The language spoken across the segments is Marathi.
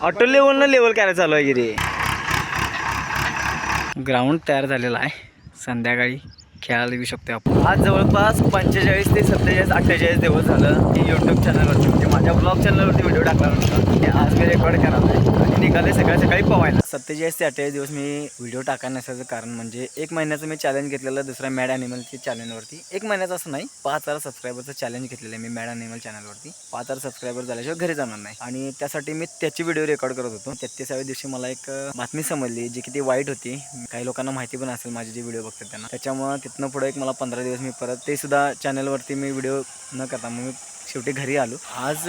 ऑटो लेवल लेवल करायला चालू आहे की रे. ग्राउंड तयार झालेला आहे. संध्याकाळी खेळायला येऊ शकतो आपण. आज जवळपास 45 ते 47 48 दिवस झालं की यूट्यूब चॅनलवरती म्हणजे माझ्या ब्लॉग चॅनलवरती व्हिडिओ टाकला होता. ते आज मी रेकॉर्ड करणार आहे आणि निघाले सकाळी पवायला. 47 ते 48 दिवस मी व्हिडिओ टाकायला नसायचं कारण म्हणजे 1 महिन्याचं मी चॅलेंज घेतलेलं दुसऱ्या मॅड ॲनिमलच्या चॅनलवरती. 1 महिन्याचं असं नाही, 5000 सबस्क्रायबरचं चॅलेंज घेतलेलं आहे मी मॅड ॲनिमल चॅनलवरती. 5000 सबस्क्रायबर झाल्याशिवाय घरी जाणार नाही आणि त्यासाठी मी त्याची व्हिडिओ रेकॉर्ड करत होतो. 33व्या दिवशी मला एक बातमी समजली जी की ती वाईट होती. काही लोकांना माहिती पण असेल माझे जे व्हिडिओ बघतात त्यांना. त्याच्यामुळे तिथनं पुढे एक मला 15 दिवस मी परत ते सुद्धा चॅनलवरती मी व्हिडिओ न करता मग मी शेवटी घरी आलो. आज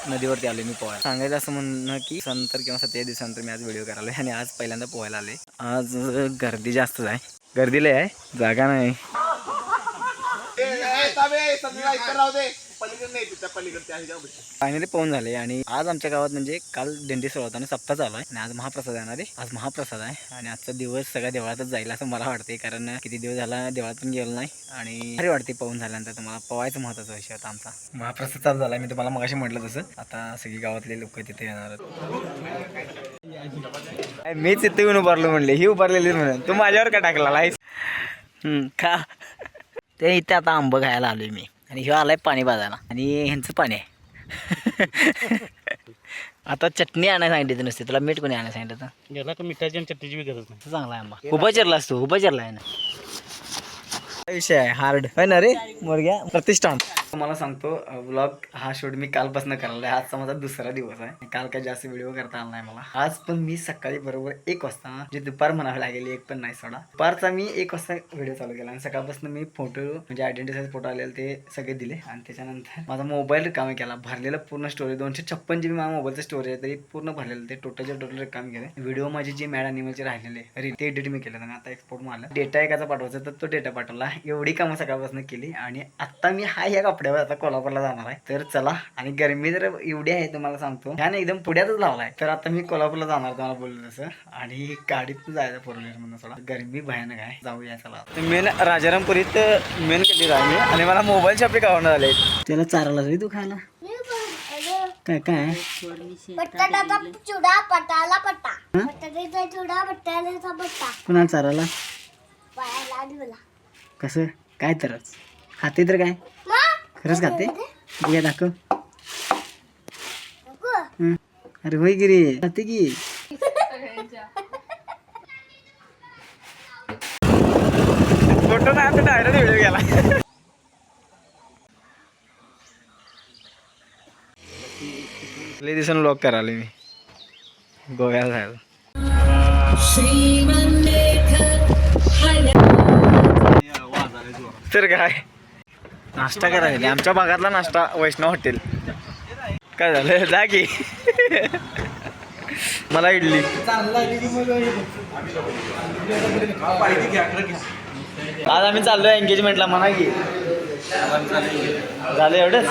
नदीवरती आलो मी पोहायला. सांगायचं असं म्हणणं की नंतर किंवा 27 दिवसानंतर मी आज व्हिडिओ करायला आणि आज पहिल्यांदा पोहायला आले. आज गर्दी जास्तच आहे, गर्दीला आहे, जागा नाही. फायनली पाहून झाले आणि आज आमच्या गावात म्हणजे काल दिंडी सुरू होता आणि सप्ताह चालू आहे आणि आज महाप्रसाद येणार आहे. आज महाप्रसाद आहे आणि आजचा दिवस सगळ्या देवळातच जाईल असं मला वाटते कारण किती दिवस झाला देवळात पण गेलो नाही आणि भारी वाटते पाहून झाल्यानंतर. तुम्हाला पवायचं महत्वाचा विषय होता आमचा. महाप्रसाद चालू झाला, मी तुम्हाला मगाशी म्हटलं तसं. आता सगळी गावातले लोक तिथे येणार आहेत. मीच इथे येऊन उभारलो म्हणले, ही उभारलेली म्हणून तू माझ्यावर का टाकला आहेस का? ते इथे आता आंब खायला आलोय मी आणि ह्यो आलाय पाणी बाजायला आणि ह्यांचं पाणी आहे. आता चटणी आणायला सांगितली नुसते, तुला मीठ कोणी आणायला सांगितलं तर गेला का मिठाची आणि चटणीची बी गरज नाही. चांगला आहे आंबा. उभा चिरला असतो, उभा चिरला आहे ना. विषय आहे हार्ड आहे ना रे मोरग्या. प्रतिष्ठान मला सांगतो ब्लॉग हा शूट मी कालपासून करायला आहे. आजचा माझा दुसरा दिवस आहे. काल काय जास्त व्हिडिओ करता आला नाही मला. आज पण मी सकाळी बरोबर 1 वाजता जे दुपार म्हणावे लागेल 1 पण नाही सोडा, दुपारचा मी 1 वाजता व्हिडिओ चालू केला आणि सकाळपासून मी फोटो म्हणजे आयडेंटिटी फोटो आलेले ते सगळे दिले आणि त्याच्यानंतर माझा मोबाईल रिकामी केला. भरलेलं पूर्ण स्टोरेज 256 GB माझ्या मोबाईलचं स्टोरेज आहे तरी पूर्ण भरलेलं ते टोटल रिकामी केलं. व्हिडिओ माझी जी मॅड ॲनिमलचे राहिलेले ते एडिट मी केलं आणि आता एक्सपोर्ट मारला. डेटा एकाचा पाठवायचा तर तो डेटा पाठवला. एवढी कामं सकाळपासून केली आणि आता मी ह्या कपड्यावर आता कोल्हापूरला जाणार आहे. तर चला, आणि गरमी जर एवढी आहे तुम्हाला सांगतो ह्याने एकदम पुढ्यातच लावलाय. तर आता मी कोल्हापूरला जाणार तुम्हाला बोललो तसं आणि गाडीत जायचं फोरव्हीलर म्हणून थोडा गरमी भयानक आहे. जाऊया चला. मेन राजारामपुरीत मेन केली राहिली आणि मला मोबाईल शॉपिंग आवडणार झाले. त्याला चारायला जाऊ तू खायला काय काय बटाटा चुडा पटाला पटा बटाट्याचा चुडा बटाट्याचा पटा कुणाला चारायला पायाला दिला कसं काय तरच खाते तर काय खरंच खाते बघा दाखव. अरे होय गिरी खाते की फोटो नाही आता डायरेक्ट व्हिडिओ गेला. लई दिवसानं व्लॉग करायला मी गोव्याला जायला. तर काय नाश्ता करायला आमच्या भागातला नाश्ता वैष्णव हॉटेल. काय झालं जा की मला इडली. आज आम्ही चाललोय एंगेजमेंटला म्हणा की झालं एवढंच.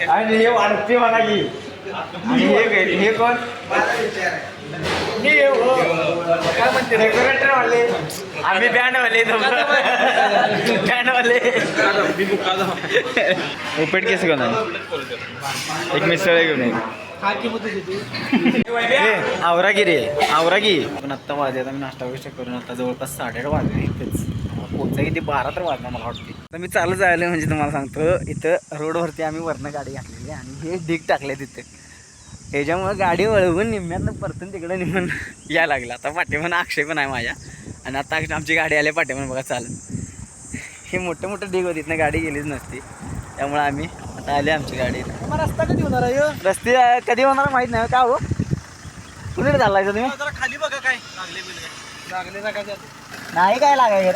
आणि हे वाढते म्हणा की आणि हे कोण काय म्हणते डेकोरेटर वाले आम्ही बँडवाले उपेट केस कोण आहे एक मिसळ घेऊन आवरागिरी आवरागी. पण आत्ता वाजले आता मी नाश्ता वगैरे करून आता जवळपास 8:30 वाजले. इथेच पोहोचा किती 12 तर वाजला मला वाटते. तर मी चालू जायला म्हणजे तुम्हाला सांगतो इथं रोडवरती आम्ही वरनं गाडी घातलेली आणि हे ढीग टाकले तिथे. ह्याच्यामुळे गाडी वळवून निम्म्यातनं परतून तिकडे निघून यायला लागला. आता पाठीमागं अक्षय पण आहे माझ्या आणि आता आमची गाडी आली पाठीमागं बघा चाल. हे मोठे ढीग होती ना गाडी गेलीच नसती त्यामुळे आम्ही आता आले आमची गाडी. रस्ता कधी होणार आहे? रस्ते कधी होणार माहीत नाही का हो. कुठे चाललायचं तुम्ही? खाली बघा काय लागले नाही काय लागाय.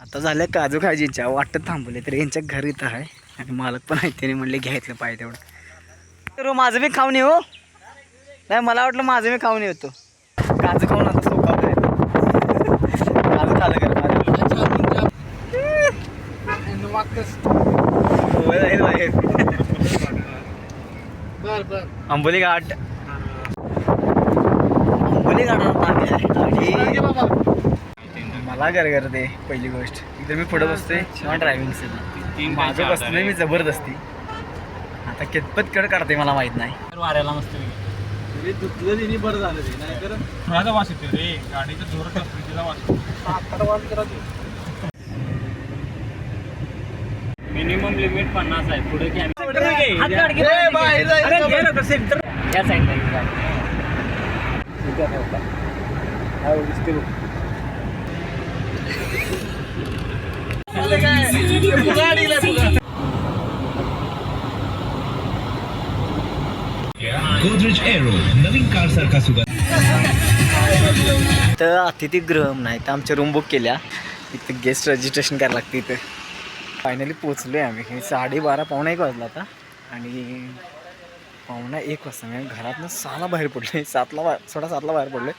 आता झालं काजू खायचीच्या वाटत थांबवले तर यांच्या घरी इथं आहे आणि मालक पण आहे. त्याने म्हणले घ्यायचं पाहिजे तेवढं. तर माझं मी खाऊन येऊ नाही मला वाटलं माझं मी खाऊन येतो. काजू खाऊन आता सोपा काजू खाल्लं कर आंबोली घाट आंबोली घाटात आणि मला करते पहिली गोष्ट. इतर मी पुढे बसतोय किंवा ड्रायव्हिंग सीट माझं बसतोय मी जबरदस्ती. आता कितपत कड काढते मला माहित नाही. वाऱ्याला मस्त धुतलं तिने बरं झालं ते नाही तर माझा वास येतो रे गाडीचा जोरात असतो तिला वास. मिनिमम लिमिट 50 आहे. पुढे की गोदरेज एरो नवीन कार सारखा सुगंध. तर अतिथीगृह नाही तर आमच्या रूम बुक केल्या. इथं गेस्ट रजिस्ट्रेशन करायला लागते. इथं फायनली पोचलो आहे आम्ही. 12:30 पावणे 1 वाजला आता आणि पावणे 1 वाजता मी घरातनं 6ला बाहेर पडलो. 7ला बाहेर पडलो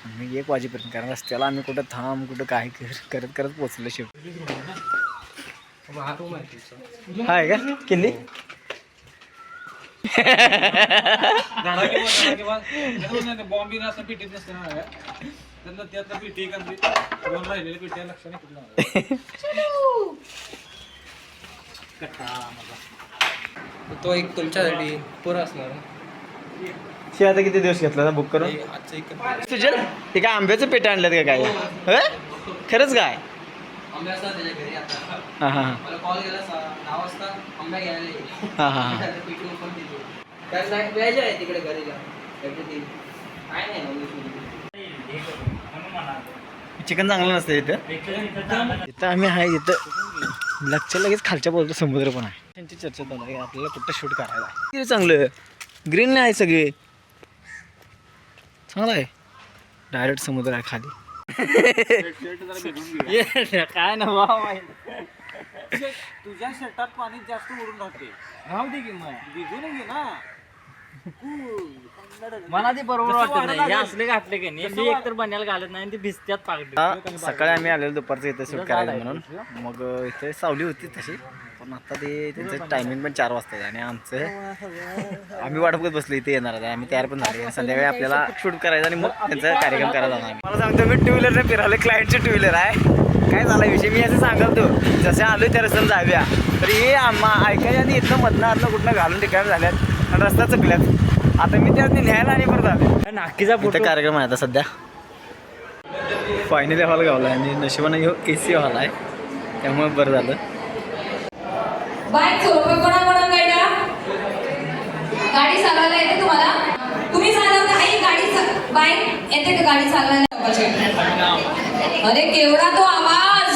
आम्ही 1 वाजेपर्यंत. कारण रस्त्याला आम्ही कुठं थांब कुठं काय करत पोचलो शेवटी. हाय का किल्ली बॉम्बे असं पिटीत नसते ना त्यांना त्यातलं पिटी दोन राहिलेले पिटी लक्षात तो एक तुमच्यासाठी पुरा असणार. शे आता किती दिवस घेतला ना बुक करून. सुजल हे काय आंब्याचं पेट आणलं का काय खरंच काय. आंबे असतात त्याच्या घरी आता. हां हां मला कॉल केला 9 वाजता आंबा घ्यायला. हां हां पीठ पण दिली. काय व्याज आहे तिकडे घरीला एव्हरीथिंग काय नाही. चिकन चांगलं नसतं इथं आम्ही आहे. इथं लगेच खालच्या बाजूला समुद्र पण आहे. त्यांची चर्चा चालू आहे आपल्याला कुठं शूट करायला आहे. किती चांगलं ग्रीन आहे सगळे चांगलं आहे. डायरेक्ट समुद्र आहे खाली. काय ना तुझ्या शर्टात पाणी जास्त उडून राहते. राहू दे की मग भिजून घे ना. मला ते बरोबर वाटत नाही. हे असले घातले की नाही मी एकतर बन्याला घालत नाही. ते भिजत्यात पागले. सकाळी आम्ही आलेलो दुपारचं इथं शूट करायला म्हणून. मग इथे सावली होती तशी पण आता ते त्यांचं टायमिंग पण 4 वाजता आहे आणि आमचं आम्ही वाट बघत बसलो इथे येणार आहे. आम्ही तयार पण झाले. संध्याकाळी आपल्याला शूट करायचं आणि मग त्यांचा कार्यक्रम करायला जाणार. मला सांगतो मी 2 व्हीलरने फिरायला. क्लायंटची 2 व्हीलर आहे. काय झाला विषय मी असं सांगतो जसे आलो त्या रस्त्यानं जाऊया तर हे ऐकायच्या आधी इथनं मधनं कुठनं घालून ठिकाण झाल्यात आणि रस्ता चुकल्यात. आता मी त्यातनी न्यायला आणि परत आलो. नाकीचा इथं कार्यक्रम आहे आता सध्या. फायनली हॉल गावला आणि नशिबानं ह्यो AC हॉल आहे त्यामुळे बरं झालं. बाईक कोणाकोणा गाडी चालवायला येते तुम्हाला. तुम्ही चालवता आई गाडी बाईक येते का गाडी चालवायला. अरे केवढा तो आवाज.